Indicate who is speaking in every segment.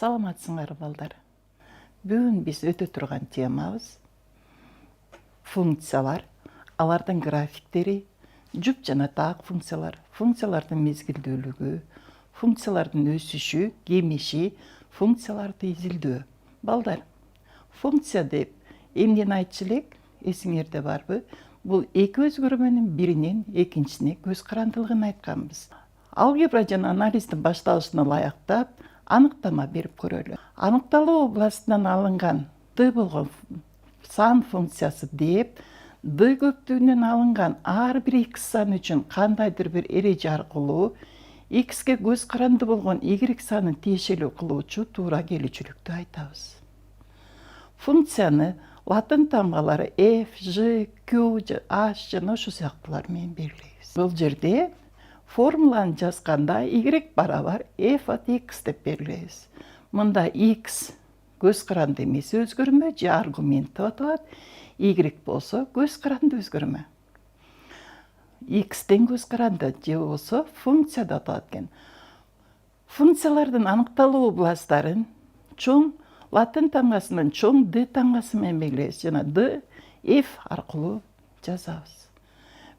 Speaker 1: Саламатсыңар балдар. Бүгін біз өтө турган темабыз функциялар, алардын графиктери, жұп жана таак функциялар, функциялардын мезгилдүүлүгү, функциялардын өсүшү, кемиши, функцияларды изилдөө. Балдар, функция деп эмнени айтчу элек, эсиңерде барбы? Бул эки өзгөрмөнүн биринин экинчисине көз карандылыгын айтканбыз. Алгебра жана анализдин башталышына ылайыктап аныктама берип көрөлү. Аныкталуу областынан алынган d болгон сан функциясы деп d көптүгүнөн алынган ар бир x сан үчүн кандайдыр бир эреже аркылуу x'ке көз каранды болгон y санын тиешелүү кылуучу туура келүүчүлүктү айтабыз. Функцияны латын тамгалары f, j, q, h жана ошол сыяктуулар менен белгилейбиз. Бул жерде формуланы жазганда y барабар f от x деп белгилейбиз. Мында x көз каранды эмес өзгөрмө же аргумент деп аталат, y болсо көз каранды өзгөрмө. X-тен көз каранды же болсо функция деп аталат экен. Функциялардын аныкталуу областтарын чоң латын тамгасынын чоң d тамгасы менен белгилейбиз жана d f аркылуу жазабыз.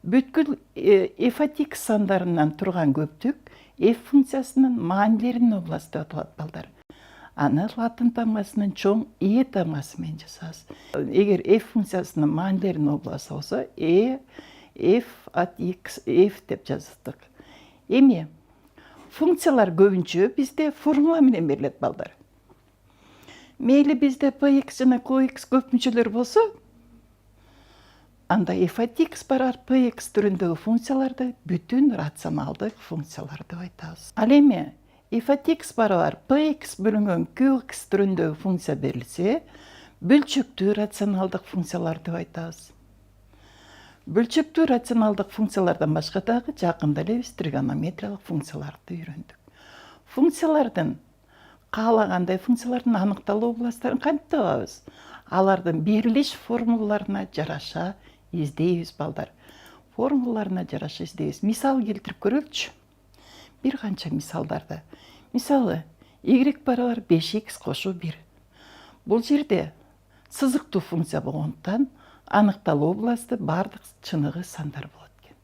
Speaker 1: Бүткүл f от x сандарынан турган көптүк f функциясынын маанилеринин областы деп аталат балдар. Аны латын тамгасынын чоң e тамгасы менен жазабыз. Эгер f функциясынын маанилеринин областы болсо f от x f деп жаздык. Эми функциялар көбүнчө бизде формула менен берилет балдар. Мейли бизде px жана qx көпүнчөлөр болсо, анда f от x барар px түрүндөгү функцияларды бүтүн рационалдык функциялар деп айтабыз. Ал эми f от x барабар px бөлүнгөн qx түрүндөгү функция берилсе, бөлчөктүү рационалдык функциялар деп айтабыз. Бөлчөктүү рационалдык функциялардан башка дагы жакында эле биз тригонометриялык функцияларды үйрөндүк. Функциялардын каалагандай функциялардын аныкталуу областтарын кантип табабыз? Алардын берилиш формулаларына жараша издейбиз балдар. Формулаларына жараша издейбиз. Мисал келтирип көрөлүчү. Бир канча мисалдарды. Мисалы, y барабар 5x кошуу 1. Бул жерде сызыктуу функция болгондуктан аныкталуу областы бардык чыныгы сандар болот экен.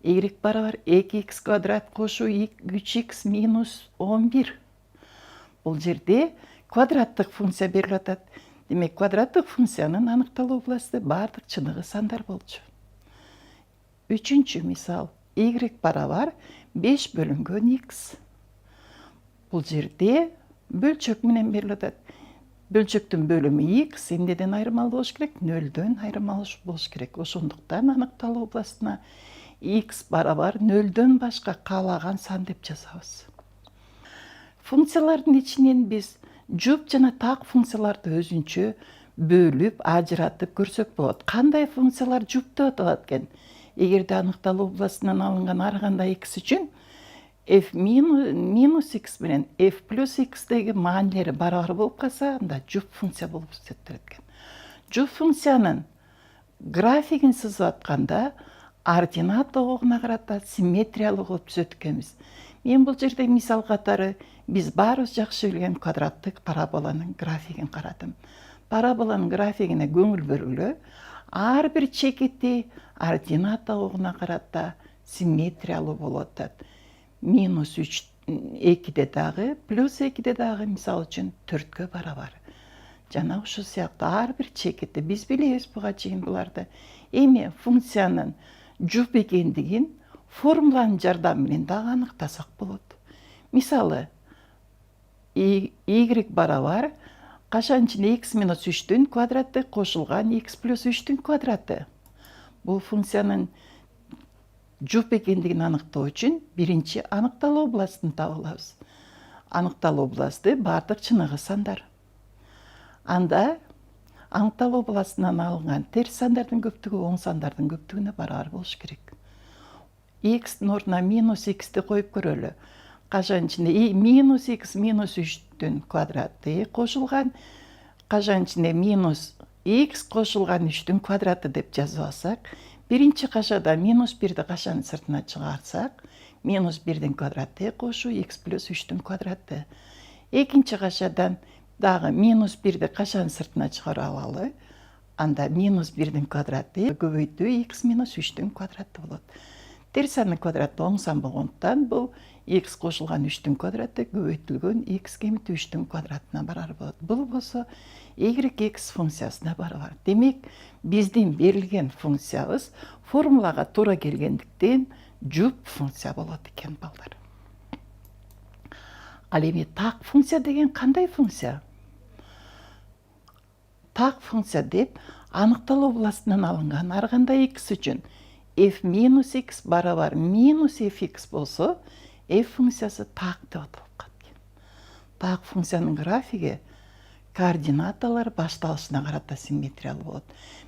Speaker 1: Y барабар 2x квадрат кошуу 3x минус 11. Бул жерде квадраттык функция берилип атат. Демек, квадраттык функциянын аныкталуу областы бардык чыныгы сандар болчу. Үчүнчү мисал, y барабар 5 бөлүнгөн x. Бул жерде бөлчөк менен берилип атат. Бөлчөктүн бөлүмү x эмнеден айырмалуу болуш керек? Нөлдөн айырмалуу болуш керек. Ошондуктан аныкталуу областына x барабар нөлдөн башка каалаган сан деп жазабыз. Функциялардын ичинен биз жұп жана таак функцияларды өзүнчө бөлүп, ажыратып көрсөк болот. Кандай функциялар жұп деп аталат экен? Эгерде аныкталуу областынан алынган ар кандай x үчүн f минус x менен f плюс x-деги маанилери барабар болуп калса, анда жұп функция болуп эсептелет экен. Жұп функциянын графигин сызып атканда ординат огуна карата симметриялуу кылып түзөт экенбиз. Мен бул жерде мисал катары биз баарыбыз жакшы билген квадраттык параболанын графигин карадым. Параболанын графигине көңүл бөлгүлө, ар бир чекити ординат огуна карата симметриялуу болуп атат. Минус 2-де дагы, плюс 2-де дагы мисал үчүн 4-кө барабар. Жана ушул сыяктуу ар бир чекити биз билебиз буга чейин буларды. Эми функциянын жұп экендигин формуланын жардамы менен дагы аныктасак болот. Мисалы, y барабар кашан ичинде x минус 3-түн квадраты кошулган x плюс 3-түн квадраты. Бул функциянын жұп экендигин аныктоо үчүн биринчи аныкталуу областын таап алабыз. Аныкталуу областы бардык чыныгы сандар. Анда аныкталуу областынан алынган терс сандардын көптүгү оң сандардын көптүгүнө барабар болуш керек. X-тин ордуна минус x-ти коюп көрөлү. Кашан ичинде минус x минус 3-түн квадраты кошулган, кашан ичинде минус x кошулган 3-түн квадраты деп жазып алсак, биринчи кашада минус 1-ди кашан сыртына чыгарсак, минус 1-дин квадраты кошуу x плюс 3-түн квадраты. Экинчи кашадан дагы минус 1-ди качан сыртына чыгарып алалы? Анда минус 1-дин квадраты көбөйтүү x минус 3-түн квадраты болот. Терс санын квадраты оң сан болгондуктан бул x кошулган 3-түн квадраты көбөйтүлгөн x кемити 3-түн квадратына барар болот. Бул болсо y(x) функциясына барабар. Демек, биздин берилген функциябыз формулага туура келгендиктен жуп функция болот экен, балдар. Ал эми так функция деген кандай функция? Так функция деп аныкталуу областынан алынган ар кандай x үчүн f минус x барабар минус fx болсо, f функциясы так деп аталып калат. Так функциянын графиги координаталар башталышына карата симметриялуу болот.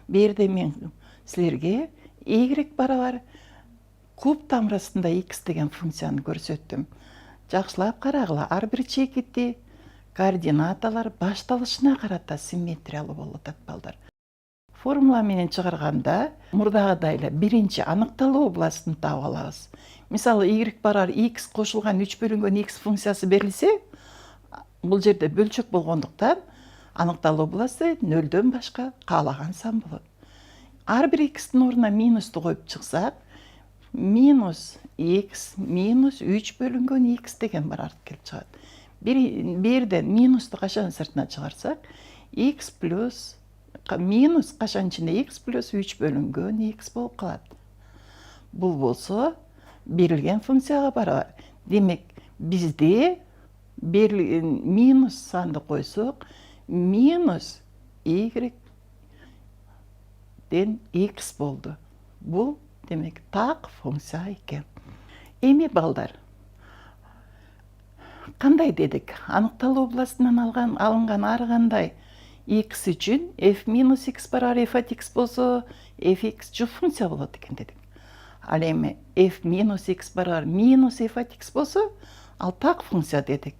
Speaker 1: Бу жерде мен силерге y барабар куб тамырасында x деген функцияны көрсөттүм. Жакшылап карагыла, ар бир чекити координаталар башталышына карата симметриялуу болуп атат, балдар. Формула менен чыгарганда мурдагыдай эле биринчи аныкталуу областын таап алабыз. Мисалы, y барар x кошулган 3 бөлүнгөн x функциясы берилсе, бул жерде бөлчөк болгондуктан аныкталуу областы 0-дөн башка каалаган сан болот. Ар бир x'тин ордуна минусту коюп чыксак, минус x минус 3 бөлүнгөн x деген барар келип чыгат. Бир жерден минусту качан сыртына чыгарсак, x плюс минус качан ичинде x плюс 3 бөлүнгөн x болуп калат. Бул болсо берилген функцияга барабар. Демек, бизде берилген минус санды койсок, минус y ден x болду. Бул демек так функция экен. Эми, балдар, кандай дедик? Аныкталуу областынан алынган ар кандай x үчүн f минус x барар f от x болсо, fx жуп функция болот экен дедик. Ал эми f минус x барар минус f от x болсо, ал так функция дедик.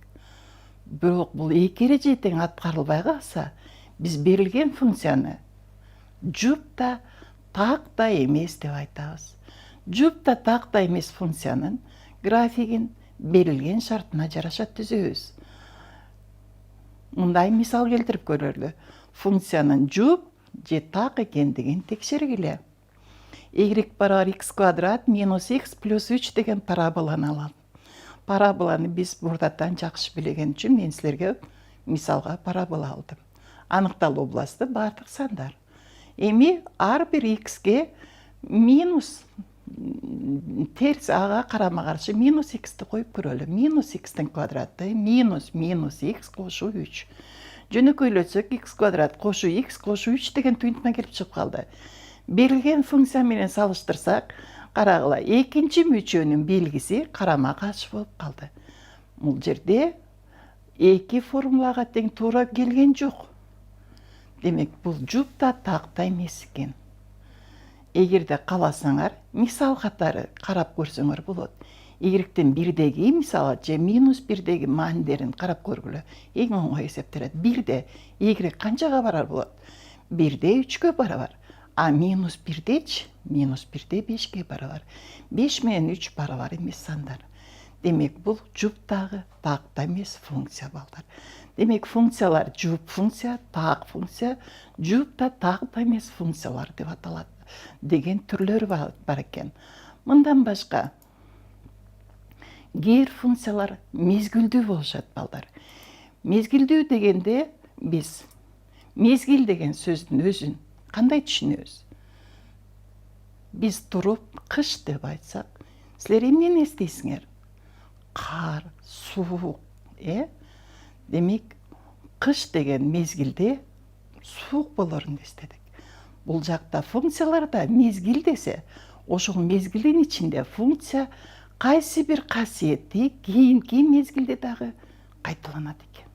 Speaker 1: Бирок бул эки эреже тең аткарылбай калса, биз берилген функцияны жуп да так да эмес деп айтабыз. Жуп да так да эмес функциянын графигин берилген шартына жараша түзөбүз. Мындай мисал келтирип көрөлү. Функциянын жуп же так экендигин текшергиле. Y барабар x квадрат минус x плюс 3 деген параболаны алалы. Параболаны биз бурдадан жакшы билген үчүн мен силерге мисалга парабола алдым. Аныкталуу областы бардык сандар. Эми ар бир x'ге минус терс ага карама каршы минус x'ти коюп көрөлү. Минус x'тин квадраты минус минус x кошуу 3. Жөнөкөйлөтсөк x квадрат кошуу x кошуу 3 деген туйнтума келип чыгып калды. Берилген функция менен салыштырсак, карагыла, экинчи мүчөнүн белгиси карама каршы болуп калды. Бул жерде эки формулага тең туура келген жок. Демек, бул жуп да так да эмес экен. Эгерде кааласаңар, мисал катары карап көрсөңөр болот. Y-тин 1деги мисалы же минус 1деги маанилерин карап көргүлө. Эң оңой эсептелет. 1де Y канчага барар болот? 1де 3кө барабар. А минус 1дечи? Минус 1де 5ке барабар. 5 менен 3 барабар эмес сандар. Демек, бул жуп дагы так да эмес функция, балдар. Демек, функциялар жуп функция, так функция, жуп да так да эмес функциялар деп аталат деген түрлөрү бар экен. Мындан башка кээ бир функциялар мезгилдүү болушат, балдар. Мезгилдүү дегенде биз мезгил деген сөздүн өзүн кандай түшүнөбүз? Биз туруп кыш деп айтсак, силер эмнени эстейсиңер? Кар, суук, Демек, кыш деген мезгилде суук болорун эстедик. Бул жакта функцияларда мезгил десе, ошол мезгилдин ичинде функция кайсы бир касиети кийинки мезгилде дагы кайталанат экен.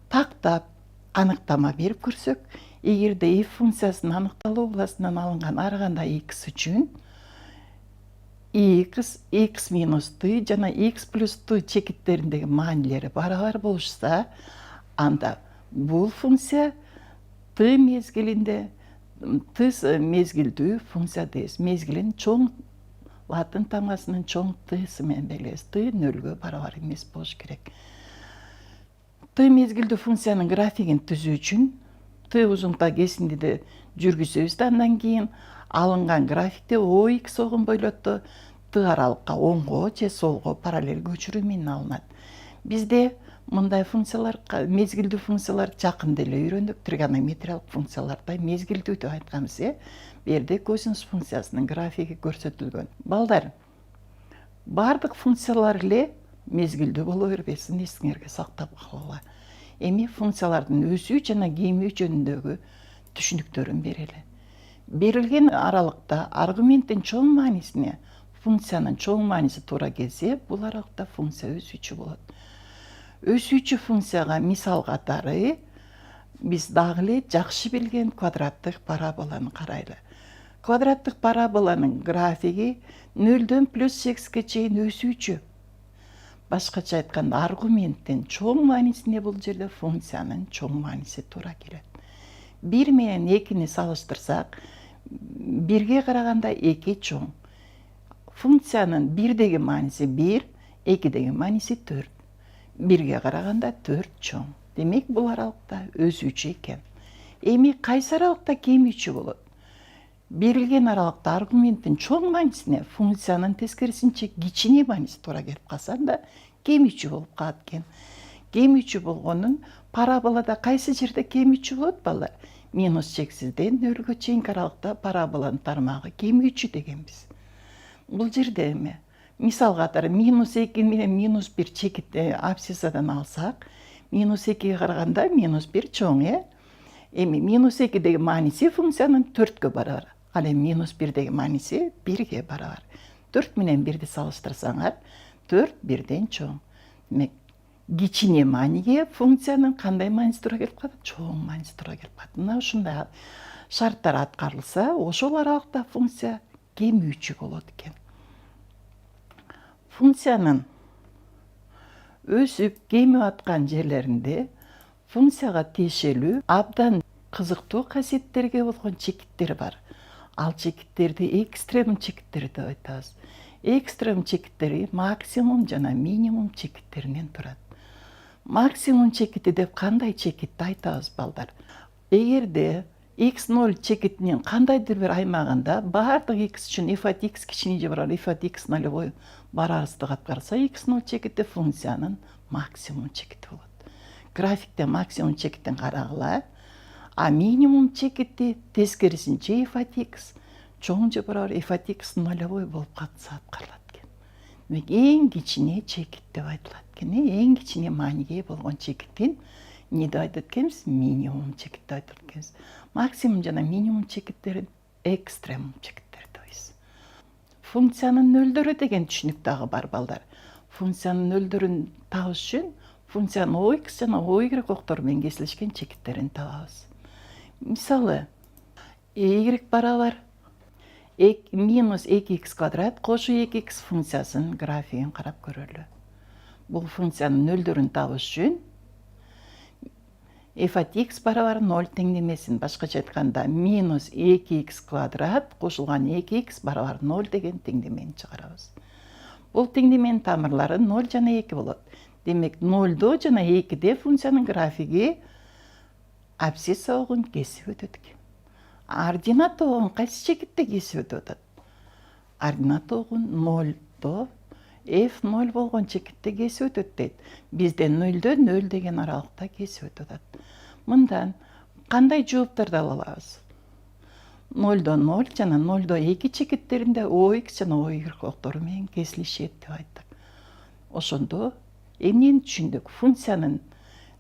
Speaker 1: Тактап аныктама берип көрсөк, эгерде f функциясынын аныкталуу областынан алынган ар кандай x үчүн x минус t жана x плюс t чекиттериндеги маанилери барабар болушса, анда бул функция t мезгилинде мезгилдүү функция дейбиз. Мезгилин чоң латын тамгасынын чоң t менен белгилейбиз. T 0-гө барабар эмес болуш керек. т мезгилдүү функциянын графигин түзүү үчүн т узунтук кесиндиде жүргүзөбүз да андан кийин алынган графикте ОХ огун бойлотто т аралыкка оңго же солго параллель көчүрүү менен алынат. Бизде мындай функциялар, мезгилдүү функциялар жакында эле үйрөндүк. Тригонометриялык мезгилдүү деп айтканбыз. Бу жерде косинус функциясынын графиги көрсөтүлгөн. Балдар, бардык функциялар эле мезгилдүү боло бербесин, эсиңерге сактап калгыла. Эми функциялардын өсүү жана кемүү жөнүндөгү түшүнүктөрүн берели. Берилген аралыкта аргументтин чоң маанисине функциянын чоң мааниси туура келсе, бул аралыкта функция өсүүчү болот. Өсүүчү функцияга мисал катары биз дагы эле жакшы билген квадраттык параболаны карайлы. Квадраттык параболанын графиги 0-дөн плюс x'ке чейин өсүүчү. Башкача айтканда, аргументтин чоң маанисине бул жерде функциянын чоң мааниси туура келет. 1 менен 2-ни салыштырсак, 1ге караганда 2 чоң. Функциянын 1деги мааниси 1, 2деги мааниси 4. 1ге караганда 4 чоң. Демек, бул аралыкта өсүүчү экен. Эми кайсы аралыкта кемүүчү болот? Берилген аралыкта аргументтин чоң маанисине функциянын тескерисинче кичине мааниси туура келип калса да кемүүчү болуп калат экен. Кемүүчү болгонун параболада кайсы жерде кемүүчү болот балдар? Минус чексизден 0ге чейинки аралыкта параболанын тармагы кемүүчү дегенбиз. Бул жерде эми мисал катары минус 2 менен минус 1 чекитти абсциссадан алсак, минус 2ге караганда минус 1 чоң, Эми минус 2деги мааниси функциянын 4кө барабар. Ал эми минус 1деги мааниси 1ге барабар. 4 менен 1ди салыштырсаңар, 4 1ден чоң. Демек, кичине мааниге функциянын кандай мааниси туура келип калат? Чоң мааниси туура келип калат. Мына ушундай шарттар аткарылса, ошол аралыкта функция кемүүчү болот экен. Функциянын өсүп кемип аткан жерлеринде функцияга тиешелүү абдан кызыктуу касиеттерге болгон чекиттер бар. Ал чекиттерди экстрем чекиттери деп айтабыз. Экстрем чекиттери максимум жана минимум чекиттеринен турат. Максимум чекити деп кандай чекитти айтабыз, балдар? Эгерде x0 чекитинин кандайдыр бир аймагында бардык x үчүн f от x кичине же барабар f от x нолевой барарсыздык аткарса, x0 чекити функциянын максимум чекити болот. Графикте максимум чекитин карагыла, а минимум чекити тескерисинче f от x чоң же барабар f от x нолевой болуп калса аткарылат экен. Демек, эң кичине чекит деп айтылат экен. Эң кичине мааниге болгон чекитин эмне деп айтат экенбиз? Минимум чекит деп айтат экенбиз. Максимум жана минимум чекиттерин экстремум чекиттер дейбиз. Функциянын нөлдөрү деген түшүнүк дагы бар, балдар. Функциянын нөлдөрүн табыш үчүн функциянын OX жана OY октору менен кесилишкен чекиттерин табабыз. Мисалы, y барабар минус 2x квадрат кошу 2x функциясынын графигин карап көрөлү. Бул функциянын нөлдөрүн табыш үчүн f от x барабар 0 теңдемесин, башкача айтканда, минус 2x квадрат кошулган 2x барабар 0 деген теңдемени чыгарабыз. Бул теңдеменин тамырлары 0 жана 2 болот. Демек, 0 жана 2де функциянын графиги абсцисса огун кесип өтөт экен. Ординат огун кайсы чекитте кесип өтүп атат? Ординат огун 0 f0 болгон чекитте кесип өтөт дейт. Бизде 0-дө 0 деген аралыкта кесип өтүп атат. Мындан кандай жооптарды ала алабыз? 0-до 0 жана 0-до 2 чекиттеринде OX жана OY октору менен кесилишет деп айттык. Ошондо эмнени түшүндүк? Функциянын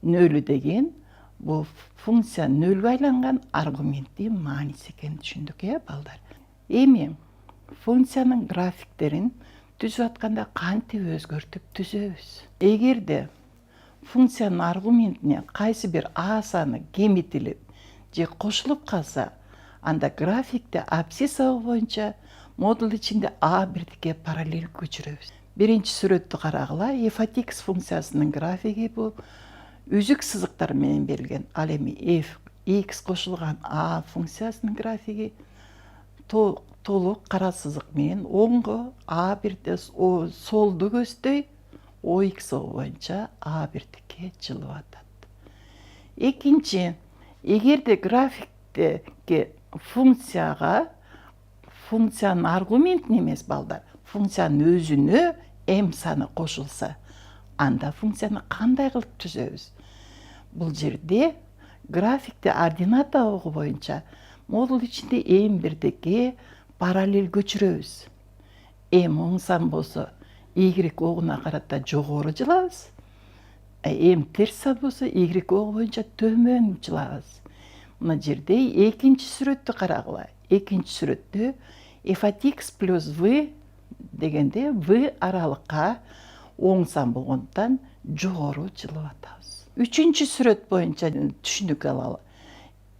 Speaker 1: нөлү деген бул функция нөлгө айланган аргументтин мааниси экенин түшүндүк, балдар. Эми функциянын графиктерин түзүп атканда кантип өзгөртүп түзөбүз? Эгерде функциянын аргументине кайсы бир а саны кемитилип же кошулуп калса, анда графикте абсцисса боюнча модуль ичинде а бирдикке параллель көчүрөбүз. Биринчи сүрөттү карагыла, f от x функциясынын графиги бул үзүк сызыктар менен берилген. Ал эми f x кошулган a функциясынын графиги толук кара сызык менен оңго а бирде солду көздөй OX боюнча а бирдикке жылып атат. Экинчи, эгерде графиктеги функциянын аргументине эмес балдар, функциянын өзүнө м саны кошулса, анда функцияны кандай кылып түзөбүз? Бул жерде графикти ордината огу боюнча модуль ичинде m1 параллель көчүрөбүз. М оң сан болсо y огуна карата жогору жылабыз. М терс сан болсо y ог боюнча төмөн жылабыз. Мына жерде экинчи сүрөттү карагыла. Экинчи сүрөттө f от x плюс v дегенде v аралыкка оң сан болгондуктан жогору жылып атабыз. Үчүнчү сүрөт боюнча түшүнүк алалы.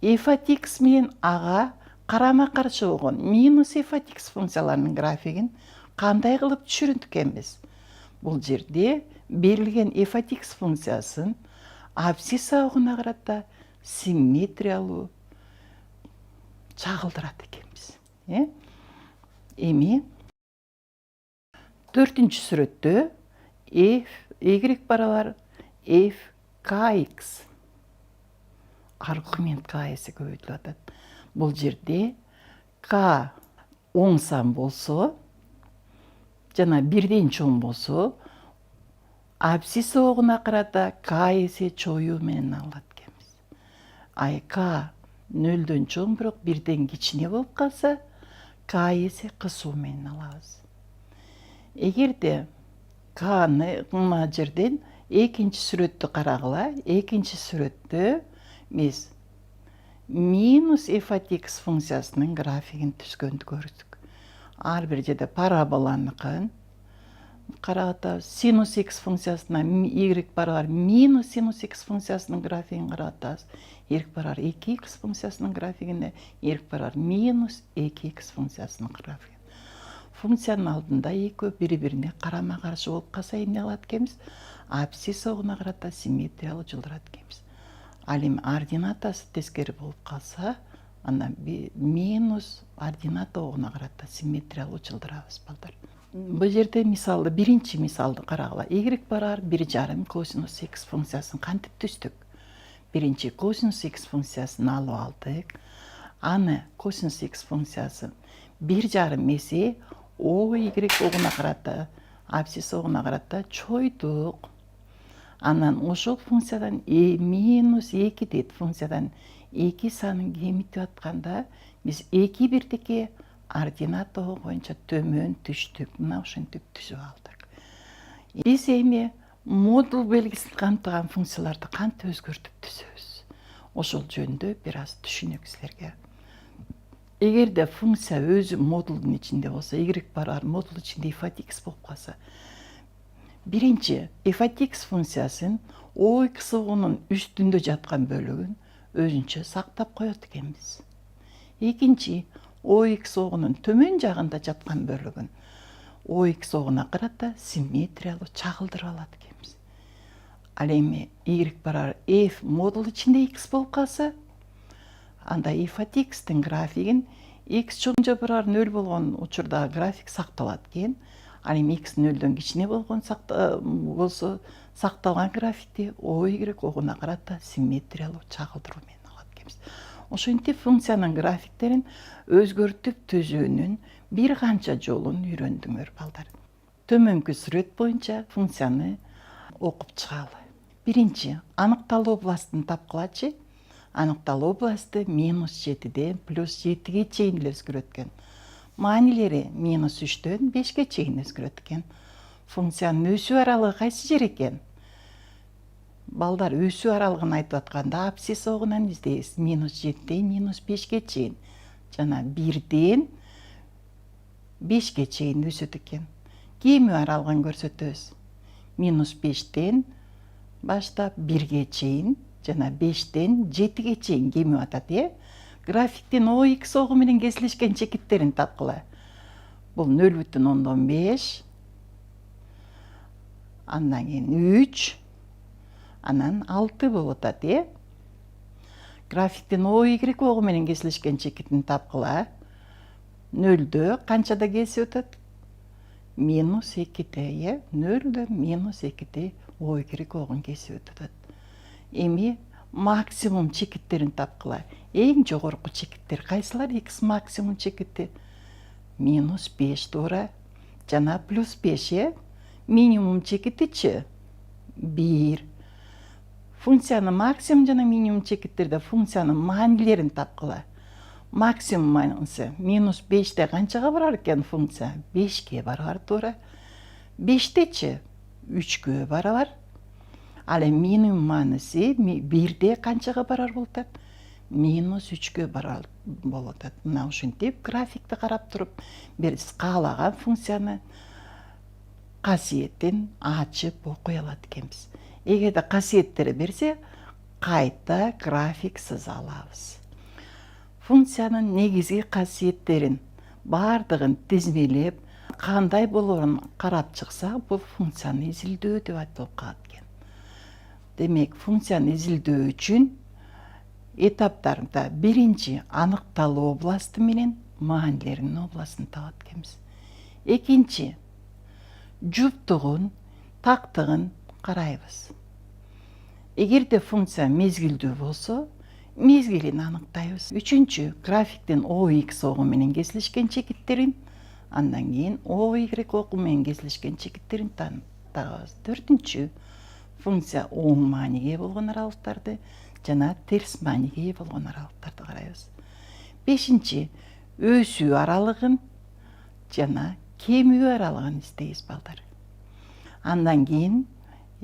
Speaker 1: F от x менен ага карама каршы болгон минус f от x функцияларынын графигин кандай кылып түшүрөт экенбиз? Бул жерде берилген f от x функциясын абсцисса огуна карата симметриялуу чагылдырат экенбиз. Эми төртүнчү сүрөттө y барабар f kx аргумент k эсе көбөйтүлүп атат. Бул жерде k оң сан болсо жана бирден чоң болсо, абсцисса огуна карата k эсе чоюу менен алат экенбиз. К нөлдөн чоң бирок бирден кичине болуп калса, k эсе кысуу менен алабыз. Эгерде k'ны мына жерден экинчи сүрөттү карагыла. Экинчи сүрөттө биз минус f от x функциясынын графигин түзгөндү көрдүк. Ар бир жерде параболаныкын карап атабыз. Синус x функциясына y барабар минус синус x функциясынын графигин карап атабыз. Y барабар 2x функциясынын графигине y барабар минус 2x функциясынын графигин. Функциянын алдында экөө бири-бирине карама каршы болуп калса эмне кылат экенбиз? Абсцисса огуна карата симметриялуу жылдырат экенбиз. Ал эми ординатасы тескери болуп калса, анан минус ордината огуна карата симметриялуу жылдырабыз балдар. Бул жерде мисалды, биринчи мисалды карагыла. Y барабар 1,5 косинус x функциясын кантип түздүк? Биринчи косинус x функциясын алып алдык. Аны косинус x функциясын 1,5 эсе y огуна карата, абсцисса огуна карата чойдук. Анан ошол функциядан минус 2 дейт функциядан 2 санын кемитип атканда, биз 2,1 ордината боюнча төмөн түштүк. Мына ошентип түзүп алдык. Биз эми модуль белгисин камтыган функцияларды кантип өзгөртүп түзөбүз? Ошол жөнүндө бир аз түшүнөк силерге. Эгерде функция өзү модулдун ичинде болсо, y барабар модуль ичинде f от x болуп калса, биринчи f от x функциясын ox огунун үстүндө жаткан бөлүгүн өзүнчө сактап коет экенбиз. Экинчи, ox огунун төмөн жагында жаткан бөлүгүн ox огуна карата симметриялуу чагылдырып алат экенбиз. Ал эми y барабар f модуль ичинде x болуп калса, анда f от x'тин графигин x чоң же барабар 0 болгон учурда график сакталат экен. Ал эми x 0дөн кичине болгон болсо, сакталган графикти y огуна карата симметриялуу чагылдыруу менен алат экенбиз. Ошентип функциянын графиктерин өзгөртүп түзүүнүн бир канча жолун үйрөндүңөр балдар. Төмөнкү сүрөт боюнча функцияны окуп чыгалы. Биринчи, аныкталуу областын тапкылачы. Аныкталуу областы минус 7ден плюс 7ге чейин эле өзгөрөт экен. Маанилери минус 3дөн 5ге чейин өзгөрөт экен. Функциянын өсүү аралыгы кайсы жер экен? Балдар, өсүү аралыгын айтып атканда абсцисса огунан издейбиз. Минус 7ден минус 5ге чейин жана 1ден 5ге чейин өсөт экен. Кемүү аралыгын көрсөтөбүз. Минус 5ден баштап 1ге чейин жана 5ден 7ге чейин кемип атат, Графиктин OX огу менен кесилишкен чекиттерин тапкыла. Бул 0,5, андан кийин 3, анан 6 болуп атат, Графиктин OY огу менен кесилишкен чекитин тапкыла. 0дө канчада кесип атат? Минус 2де, 0дө минус 2де OY огун кесип атат. Эми максимум чекиттерин тапкыла. Эң жогорку чекиттер кайсылар? X максимум чекити -5 туура жана +5 минимум чекитичи 1. Функциянын максимум жана минимум чекиттерде функциянын маанилерин тапкыла. Максимум мааниси -5те канчага барар экен функция? 5ке барар туура. 5течи 3кө барабар. Ал эми минимум мааниси 1де канчага барар болуп атат? -3кө барар болуп атат. Мына ушинтип графикти карап туруп биз каалаган функцияны касиетин ачып окуй алат экенбиз. Эгерде касиеттери берсе, кайта график сыза алабыз. Функциянын негизги касиеттерин бардыгын тизмелеп, кандай болоорун карап чыксак, бул функцияны изилдөө деп айтылып калат экен. Демек, функцияны изилдөө үчүн этаптарында биринчи аныкталуу областы менен маанилеринин областын табат экенбиз. Экинчи жуптугун, тактыгын карайбыз. Эгерде функция мезгилдүү болсо, мезгилин аныктайбыз. Үчүнчү, графиктин OX огу менен кесилишкен чекиттерин, андан кийин OY огу менен кесилишкен чекиттерин табабыз. Төртүнчү, функция оң мааниге болгон аралыктарды жана терс мааниге болгон аралыктарды карайбыз. Бешинчи, өсүү аралыгын жана кемүү аралыгын издейбиз балдар. Андан кийин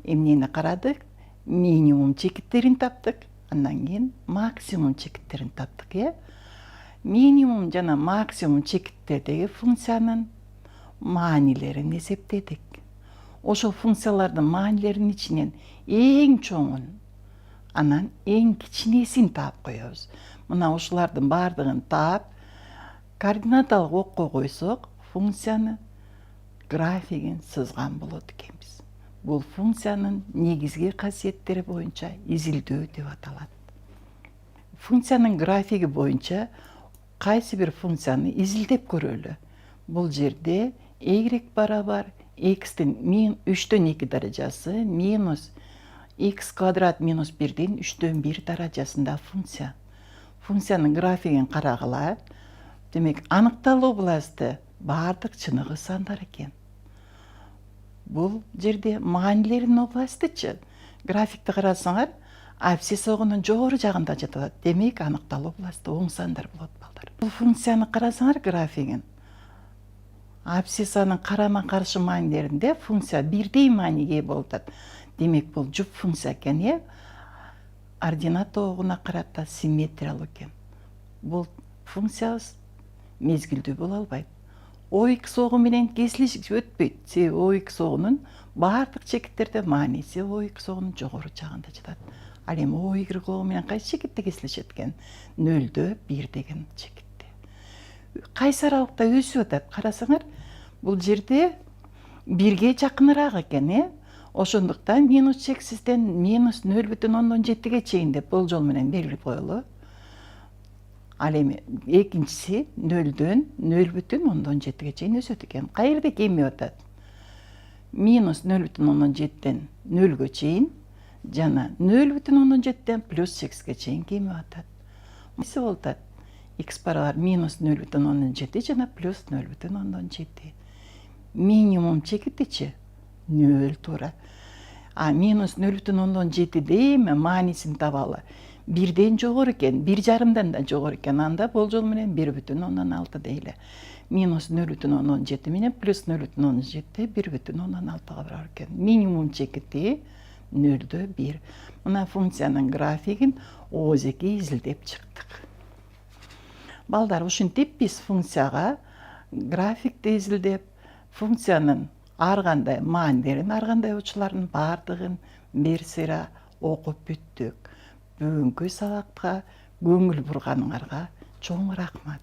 Speaker 1: эмнени карадык? Минимум чекиттерин таптык. Андан кийин максимум чекиттерин таптык, Минимум жана максимум чекиттердеги функциянын маанилерин эсептедик. Ошол функциялардын маанилеринин ичинен эң чоңун, анан эң кичинесин таап коебуз. Мына ушулардын бардыгын таап, координаталык окко койсок, функцияны графигин сызган болот экенбиз. Бул функциянын негизги касиеттери боюнча изилдөө деп аталат. Функциянын графиги боюнча кайсы бир функцияны изилдеп көрөлү. Бул жерде y барабар x'тин -3/2 даражасы минус x квадрат минус 1дин 3/1 даражасында функция. Функциянын графигин карагыла. Демек, аныкталуу областы бардык чыныгы сандар экен. Бул жерде маанилеринин областычы. Графикти карасаңар, абсцисс огунун жогору жагында жатат. Демек, аныкталуу областы оң сандар болот балдар. Бул функцияны карасаңар графигин. Абсциссанын карама-каршы маанилеринде функция бирдей мааниге болуп атат. Демек, бул жуп функция экен, Ордината огуна карата симметриялуу экен. Бул функциябыз мезгилдүү боло албайт. OX огу менен кесилишип өтпөйт. Себеби OX огунун бардык чекиттерде мааниси OX огунун жогору жагында жатат. Ал эми OY огу менен кайсы чекитте кесилишет экен? 0/1 деген чекитте. Кайсы аралыкта өсүп атат? Карасаңар, бул жерде 1ге жакыныраак экен, Ошондуктан минус чексизден -0,7ге чейин деп болжол менен белгилеп коелу. Ал эми экинчиси 0дөн 0,7ге чейин өсөт экен. Каерде кемип атат? -0,7ден 0гө чейин жана 0,7ден +8ге чейин кемип атат. Эмнеси болуп атат? X барабар -0,7 жана +0,7. Минимум чекитичи 0 туура. А -0,7де эми маанисин табалы. 1ден жогору экен, 1,5дан да жогору экен. Анда болжол менен 1,6 дейли. -0,7 менен +0,7 1,6га барар экен. Минимум чекити 0/1. Мына функциянын графигин озеки изилдеп чыктык. Балдар, ушинтип биз функцияга графикти изилдеп, функциянын ар кандай маанилерин, ар кандай учурлардын бардыгын бир сыйра окуп бүттүк. Бүгүнкү сабакка көңүл бурганыңарга чоң рахмат.